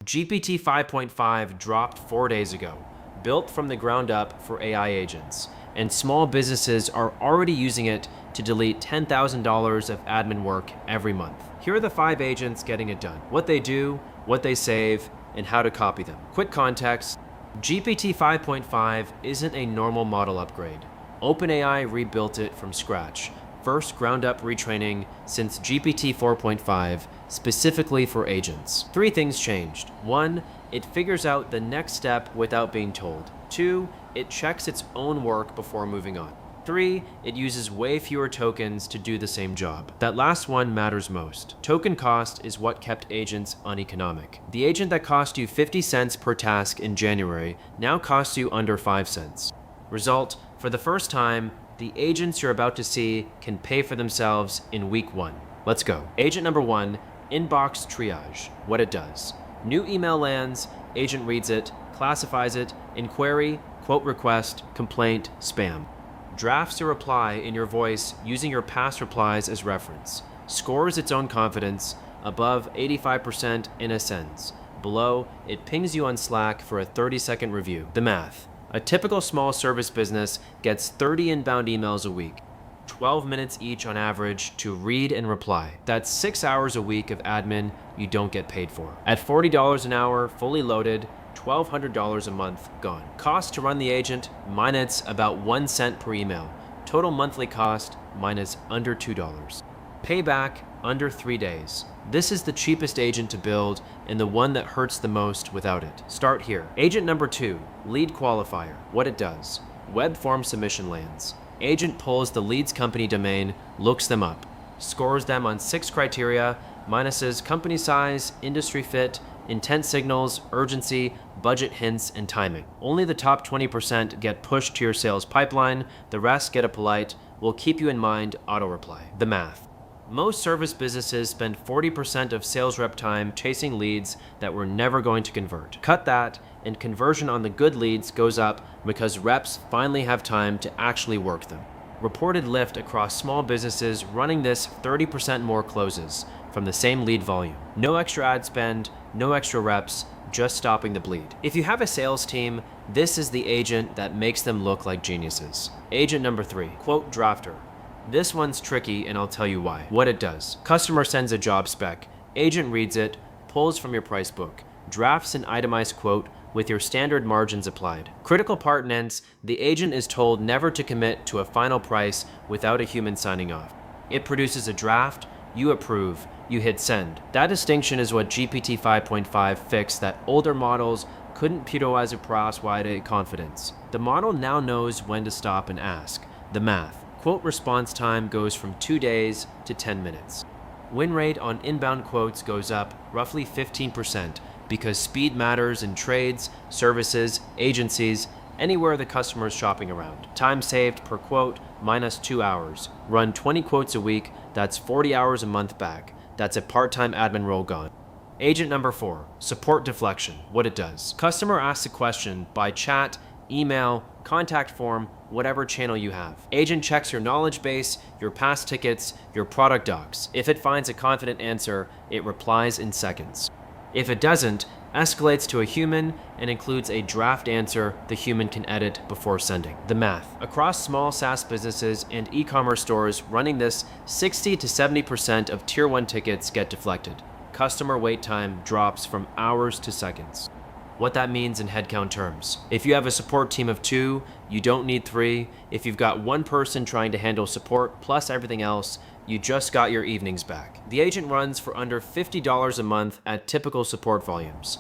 GPT 5.5 dropped 4 days ago, built from the ground up for AI agents, and small businesses are already using it to delete $10,000 of admin work every month. Here are the 5 agents getting it done: what they do, what they save, and how to copy them. Quick context: GPT 5.5 isn't a normal model upgrade. OpenAI rebuilt it from scratch, first ground-up retraining since GPT 4.5, specifically for agents. 3 things changed. 1, it figures out the next step without being told. 2, it checks its own work before moving on. 3, it uses way fewer tokens to do the same job. That last one matters most. Token cost is what kept agents uneconomic. The agent that cost you 50 cents per task in January now costs you under 5 cents. Result: for the first time, the agents you're about to see can pay for themselves in week 1. Let's go. Agent number 1, inbox-triage. What it does: new email lands, agent reads it, classifies it, inquiry, quote request, complaint, spam. Drafts a reply in your voice using your past replies as reference. Scores its own confidence, above 85% in a sentence. Below, it pings you on Slack for a 30-second review. The math: a typical small service business gets 30 inbound emails a week, 12 minutes each on average to read and reply. That's 6 hours a week of admin you don't get paid for. At $40 an hour, fully loaded, $1,200 a month gone. Cost to run the agent, minus about 1 cent per email. Total monthly cost, minus under $2. Payback, under 3 days. This is the cheapest agent to build and the one that hurts the most without it. Start here. Agent number 2, lead qualifier. What it does: web form submission lands. Agent pulls the lead's company domain, looks them up, scores them on 6 criteria, minuses company size, industry fit, intent signals, urgency, budget hints, and timing. Only the top 20% get pushed to your sales pipeline. The rest get a polite, "we'll keep you in mind" auto reply. The math: most service businesses spend 40% of sales rep time chasing leads that were never going to convert. Cut that, and conversion on the good leads goes up because reps finally have time to actually work them. Reported lift across small businesses running this: 30% more closes from the same lead volume. No extra ad spend, no extra reps, just stopping the bleed. If you have a sales team, this is the agent that makes them look like geniuses. Agent number 3, quote drafter. This one's tricky, and I'll tell you why. What it does: customer sends a job spec, agent reads it, pulls from your price book, drafts an itemized quote with your standard margins applied. Critical part ends: the agent is told never to commit to a final price without a human signing off. It produces a draft, you approve, you hit send. That distinction is what GPT 5.5 fixed that older models couldn't penalize across wide confidence. The model now knows when to stop and ask. The math: quote response time goes from 2 days to 10 minutes. Win rate on inbound quotes goes up roughly 15% because speed matters in trades, services, agencies, anywhere the customer is shopping around. Time saved per quote, minus 2 hours. Run 20 quotes a week, that's 40 hours a month back. That's a part-time admin role gone. Agent number 4, support deflection. What it does: customer asks a question by chat, email, contact form, whatever channel you have. Agent checks your knowledge base, your past tickets, your product docs. If it finds a confident answer, it replies in seconds. If it doesn't, escalates to a human and includes a draft answer the human can edit before sending. The math: across small SaaS businesses and e-commerce stores running this, 60 to 70% of tier 1 tickets get deflected. Customer wait time drops from hours to seconds. What that means in headcount terms: if you have a support team of 2, you don't need 3. If you've got 1 person trying to handle support plus everything else, you just got your evenings back. The agent runs for under $50 a month at typical support volumes.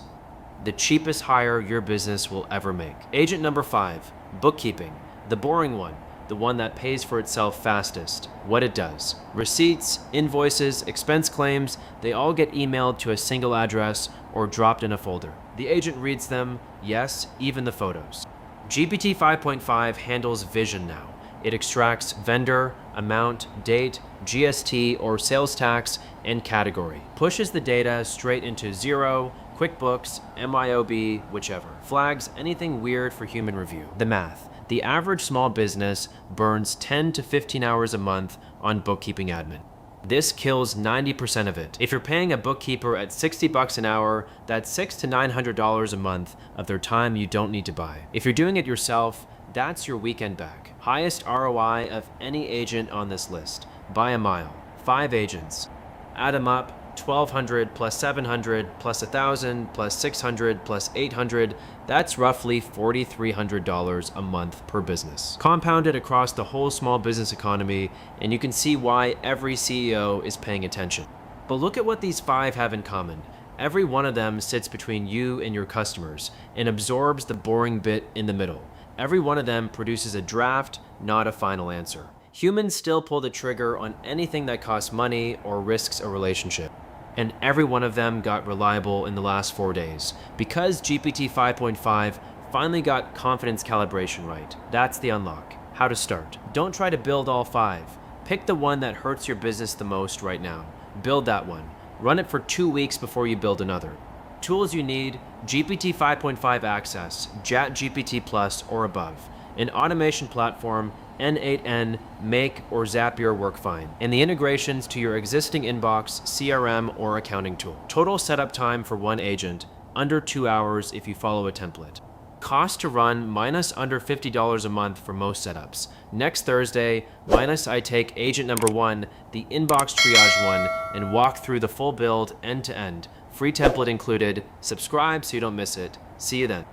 The cheapest hire your business will ever make. Agent number 5, bookkeeping. The boring one, the one that pays for itself fastest. What it does: receipts, invoices, expense claims, they all get emailed to a single address or dropped in a folder. The agent reads them, yes, even the photos. GPT 5.5 handles vision now. It extracts vendor, amount, date, GST or sales tax, and category. Pushes the data straight into Xero, QuickBooks, MIOB, whichever. Flags anything weird for human review. The math: the average small business burns 10 to 15 hours a month on bookkeeping admin. This kills 90% of it. If you're paying a bookkeeper at $60 an hour, that's $600 to $900 a month of their time you don't need to buy. If you're doing it yourself, that's your weekend back. Highest ROI of any agent on this list, by a mile. 5 agents. Add them up, 1,200 plus 700 plus 1,000 plus 600 plus 800, that's roughly $4,300 a month per business. Compounded across the whole small business economy, and you can see why every CEO is paying attention. But look at what these 5 have in common. Every one of them sits between you and your customers and absorbs the boring bit in the middle. Every one of them produces a draft, not a final answer. Humans still pull the trigger on anything that costs money or risks a relationship. And every one of them got reliable in the last 4 days because GPT-5.5 finally got confidence calibration right. That's the unlock. How to start. Don't try to build all 5. Pick the one that hurts your business the most right now. Build that one. Run it for 2 weeks before you build another. Tools you need: GPT 5.5 access, ChatGPT Plus or above, an automation platform, N8N, Make or Zapier work fine, and the integrations to your existing inbox, CRM, or accounting tool. Total setup time for one agent, under 2 hours if you follow a template. Cost to run minus under $50 a month for most setups. Next Thursday, minus I take agent number 1, the inbox-triage one, and walk through the full build end to end. Free template included. Subscribe so you don't miss it. See you then.